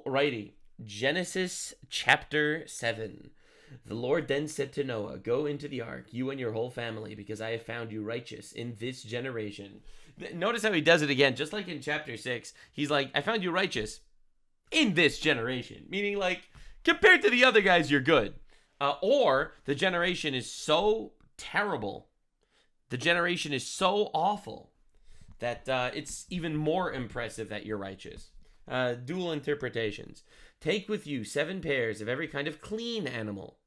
Alrighty. Genesis chapter 7. The Lord then said to Noah, "Go into the ark, you and your whole family, because I have found you righteous in this generation." Notice how he does it again, just like in chapter 6. He's like, "I found you righteous in this generation." Meaning, like, compared to the other guys, you're good. Or the generation is so terrible, the generation is so awful, that it's even more impressive that you're righteous. Dual interpretations. Take with you 7 pairs of every kind of clean animal.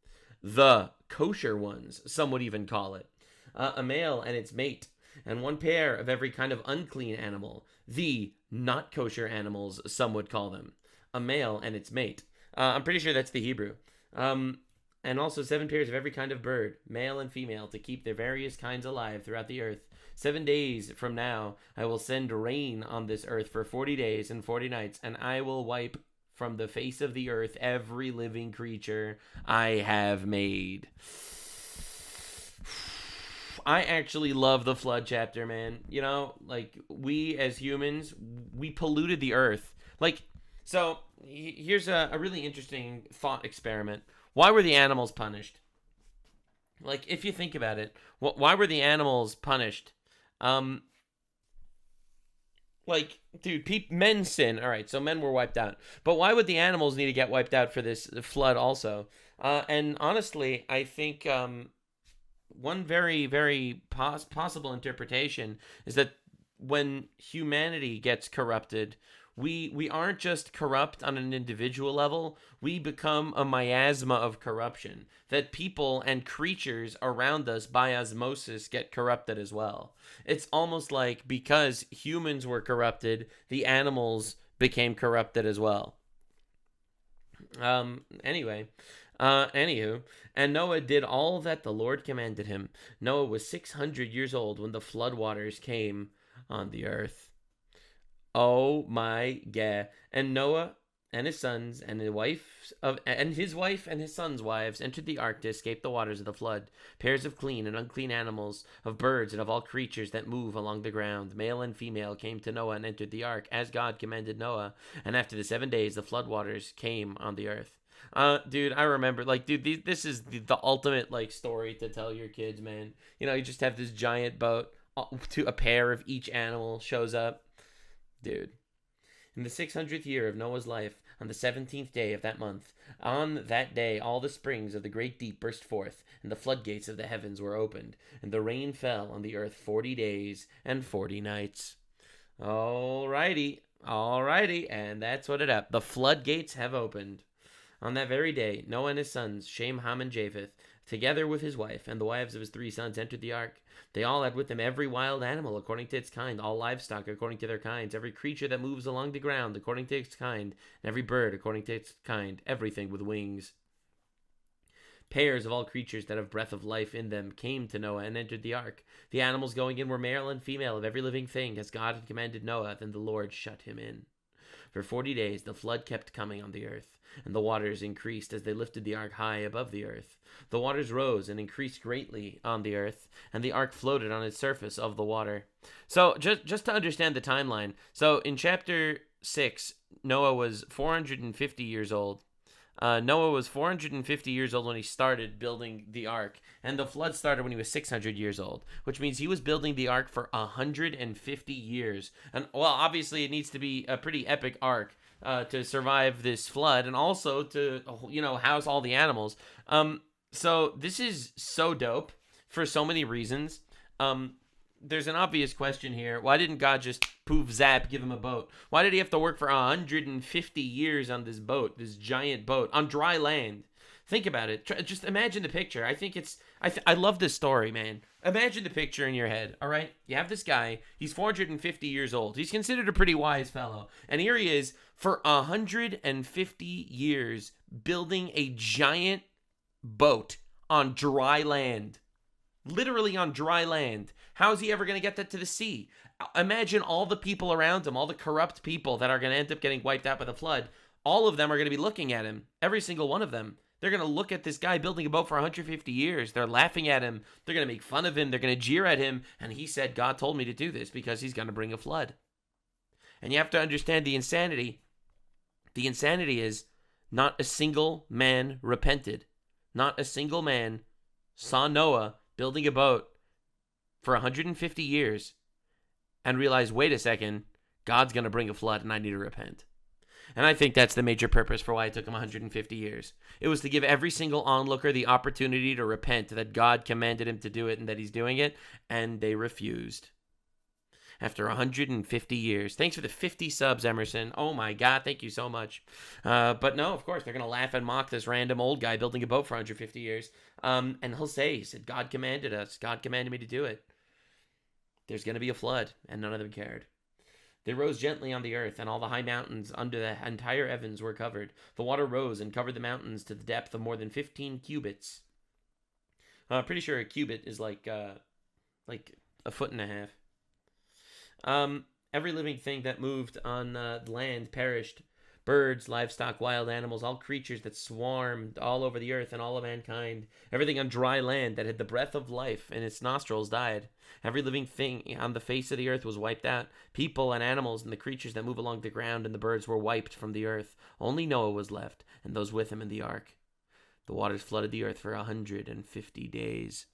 The kosher ones, some would even call it. A male and its mate. And 1 pair of every kind of unclean animal. The not kosher animals, some would call them. A male and its mate. I'm pretty sure that's the Hebrew. And also 7 pairs of every kind of bird, male and female, to keep their various kinds alive throughout the earth. 7 days from now, I will send rain on this earth for 40 days and 40 nights, and I will wipe from the face of the earth every living creature I have made. I actually love the flood chapter, man. You know, like, we as humans, we polluted the earth. Like, so here's a really interesting thought experiment. Why were the animals punished? Like, if you think about it, why were the animals punished? Like, dude, men sin. All right, so men were wiped out. But why would the animals need to get wiped out for this flood also? And honestly, I think one very, very possible interpretation is that when humanity gets corrupted, we aren't just corrupt on an individual level, we become a miasma of corruption. That people and creatures around us by osmosis get corrupted as well. It's almost like because humans were corrupted, the animals became corrupted as well. Anywho, and Noah did all that the Lord commanded him. Noah was 600 years old when the flood waters came on the earth. Oh my God. And Noah and his sons and his wife and his sons' wives entered the ark to escape the waters of the flood. Pairs of clean and unclean animals, of birds and of all creatures that move along the ground, male and female, came to Noah and entered the ark, as God commanded Noah. And after the 7 days, the flood waters came on the earth. Dude, I remember, like, dude, this is the ultimate, like, story to tell your kids, man. You know, you just have this giant boat, to a pair of each animal shows up. Dude. In the 600th year of Noah's life, on the 17th day of that month, on that day all the springs of the great deep burst forth, and the floodgates of the heavens were opened, and the rain fell on the earth 40 days and 40 nights. Alrighty, and that's what it up. The floodgates have opened. On that very day, Noah and his sons, Shem, Ham, and Japheth, together with his wife and the wives of his 3 sons, entered the ark. They all had with them every wild animal according to its kind, all livestock according to their kinds, every creature that moves along the ground according to its kind, and every bird according to its kind, everything with wings. Pairs of all creatures that have breath of life in them came to Noah and entered the ark. The animals going in were male and female of every living thing, as God had commanded Noah. Then the Lord shut him in. For 40 days the flood kept coming on the earth, and the waters increased as they lifted the ark high above the earth. The waters rose and increased greatly on the earth, and the ark floated on its surface of the water. So, just to understand the timeline, so in chapter 6, Noah was 450 years old. Noah was 450 years old when he started building the ark, and the flood started when he was 600 years old, which means he was building the ark for 150 years. And, well, obviously it needs to be a pretty epic ark to survive this flood, and also to, you know, house all the animals. So this is so dope for so many reasons. There's an obvious question here. Why didn't God just poof zap give him a boat? Why did he have to work for 150 years on this boat, this giant boat, on dry land? Think about it. Just imagine the picture. I love this story, man. Imagine the picture in your head, all right? You have this guy. He's 450 years old. He's considered a pretty wise fellow. And here he is for 150 years building a giant boat on dry land. Literally on dry land. How is he ever going to get that to the sea? Imagine all the people around him, all the corrupt people that are going to end up getting wiped out by the flood. All of them are going to be looking at him. Every single one of them. They're going to look at this guy building a boat for 150 years. They're laughing at him. They're going to make fun of him. They're going to jeer at him. And he said, God told me to do this because he's going to bring a flood. And you have to understand the insanity The insanity is not a single man repented. Not a single man saw Noah building a boat for 150 years and realized, wait a second, God's going to bring a flood and I need to repent. And I think that's the major purpose for why it took him 150 years. It was to give every single onlooker the opportunity to repent, that God commanded him to do it and that he's doing it, and they refused. After 150 years. Thanks for the 50 subs, Emerson. Oh my God, thank you so much. But no, of course, they're going to laugh and mock this random old guy building a boat for 150 years. And he said, God commanded us. God commanded me to do it. There's going to be a flood, and none of them cared. They rose gently on the earth, and all the high mountains under the entire heavens were covered. The water rose and covered the mountains to the depth of more than 15 cubits. Pretty sure a cubit is like a foot and a half. Every living thing that moved on land perished. Birds, livestock, wild animals, all creatures that swarmed all over the earth and all of mankind. Everything on dry land that had the breath of life in its nostrils died. Every living thing on the face of the earth was wiped out. People and animals and the creatures that move along the ground and the birds were wiped from the earth. Only Noah was left, and those with him in the ark. The waters flooded the earth for 150 days.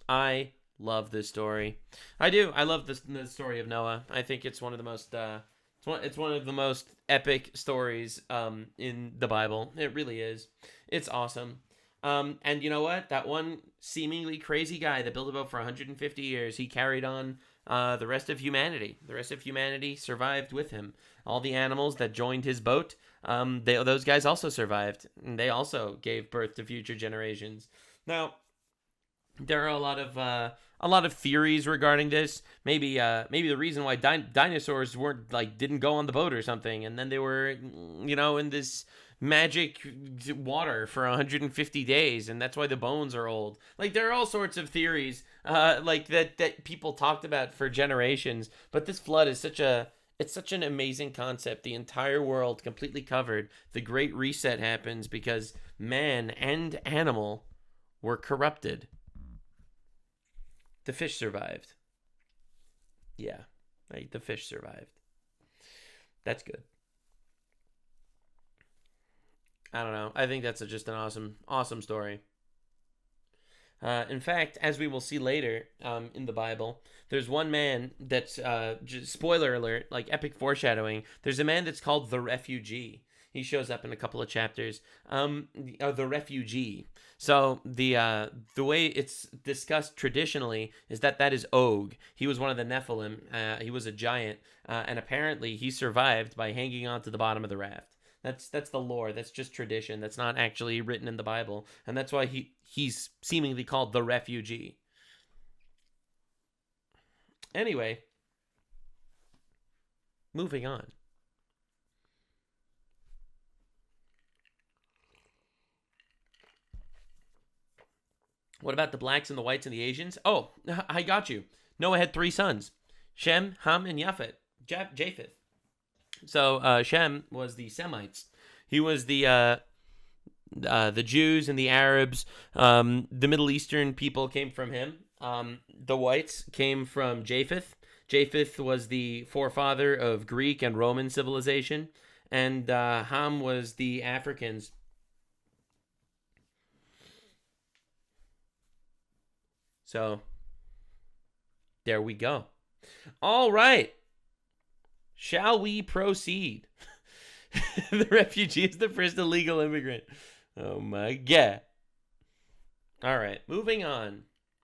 I love this story. I do. I love the story of Noah. I think it's one of the most it's one of the most epic stories in the Bible. It really is. It's awesome. And you know what? That one seemingly crazy guy that built a boat for 150 years, he carried on the rest of humanity. The rest of humanity survived with him. All the animals that joined his boat, those guys also survived. And they also gave birth to future generations. Now, there are a lot of theories regarding this. Maybe the reason why dinosaurs didn't go on the boat or something, and then they were, in this magic water for 150 days, and that's why the bones are old. Like, there are all sorts of theories, that people talked about for generations. But this flood is such an amazing concept. The entire world completely covered. The Great Reset happens because man and animal were corrupted. The fish survived. Yeah, right. The fish survived. That's good. I don't know. I think that's just an awesome story. In fact, as we will see later in the Bible, there's one man that's, just spoiler alert, like epic foreshadowing. There's a man that's called the refugee. He shows up in a couple of chapters. The refugee. So the way it's discussed traditionally is that is Og. He was one of the Nephilim. He was a giant, and apparently he survived by hanging onto the bottom of the raft. That's the lore. That's just tradition. That's not actually written in the Bible, and that's why he's seemingly called the refugee. Anyway, moving on. What about the blacks and the whites and the Asians? Oh, I got you. Noah had 3 sons: Shem, Ham, and Japheth. So Shem was the Semites. He was the Jews and the Arabs. The Middle Eastern people came from him. The whites came from Japheth. Japheth was the forefather of Greek and Roman civilization. And Ham was the Africans. So, there we go. All right. Shall we proceed? The refugee is the first illegal immigrant. Oh my God. All right, moving on.